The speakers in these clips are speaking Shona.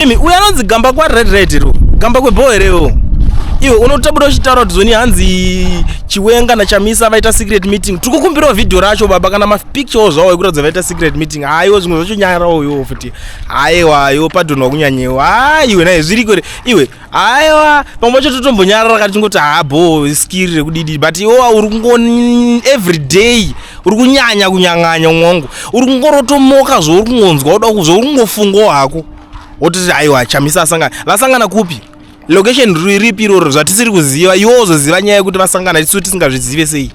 Mimi uyanonzi gamba kwa red ro. Gamba kwe boy rewo. Iwe unotabuda uchitaura kuti zoni hanzi Chiwenga na Chamisa vaita secret meeting. Tukukumbira video racho baba kana ma pictures zvawo ekuratidza vaita secret meeting. Aiwa zvimwe zvacho nyarawo yo futi. Aiwa yo padonwa kunyanyewa. Iwe naye zviri kore. Iwe aiwa pamwe chacho tombonyarara kati ngoti habo skill rekudidi but iwo uri kungoni every day uri kunyanya kunyanganya mwongo. Uri kungorotomoka zvo uri kungonzwa uda kuzvo uri kungofungo hako. Wotiti aiwa Chamisa lasangana kupi? Location ripi roro zvatisiri kuziva iwo zoziva nyaya yekuti vasangana tisu tisingazvizive sei.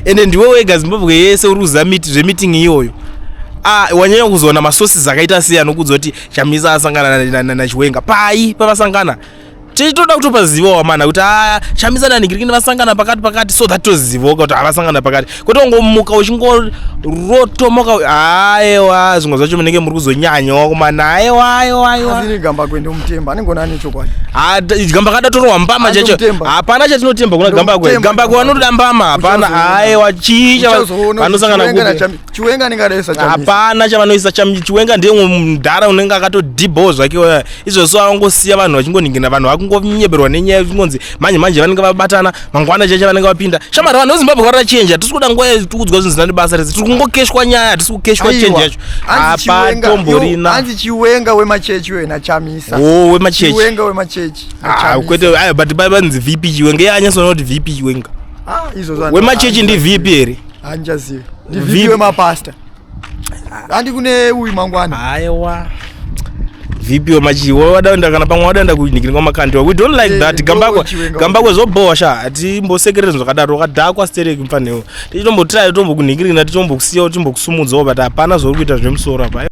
Ende ndiwe wega Zimbabwe yese uri kuziva meeting iyoyo. Wanyanya kuzoona masources akaita siyana nokuzoti Chamisa asangana na Chiwenga. Pai pavasangana. Tichitoda kutopaziva wamana kuti Chamisa na Nigiriki vasangana pakati so that toziva kuti avasangana pakati. Kuti ungomuka uchingorotomoka aiwa zvimwe zvacho munenge muri kuzonyanyawa kumana aiwa. Azini gamba kwende umutemba anengona nechokwadi. Gamba kadatorwa mbama chacho. Hapana chatinotemba kuna gamba kwe. Gamba kwe vanotoda mbama hapana aiwa chicha vanosangana kupi. Chiwenga ningadaisa Chamisa. Hapana chavanoisa Chiwenga ndiye mudhara unenge akatodhibho zvake izvo so angosiya vanhu vachingoningina vanhu vakungonyeberwa nenyaya yekunzi manje vanenge vabatana mangwana chacho vanenge vapinda. Shamara vanhu veZimbabwe varachenja tisi kuda nguva tikudzwa zvinhu zvinani basa rese tiri kungokeshwa nyaya tisi kukeshwa change yacho. Apatomborina. Hanzi Chiwenga wemachechi wena Chamisa. Wemachechi. Chiwenga wemachechi. Kwete but banzi VP Chiwenga yanyasona kuti VP Chiwenga. Izo zana. Wemachechi ndi VP ere. Anjazive. Ndi VP wemapasta. Handi kune uyu mangwana. Aiwa. VP wemachi wadaenda kana pamwe wadaenda kunikira kwa makandi. We don't like that. Gamba kwe zobowa sha. Ati mbosekerera zvakadaro kadhakwa stereki mfanewo. Tichitombo try tombo kunikira titombo kusiya titombo kusumudzawo but hapana zvori kuita zvemusoro apa.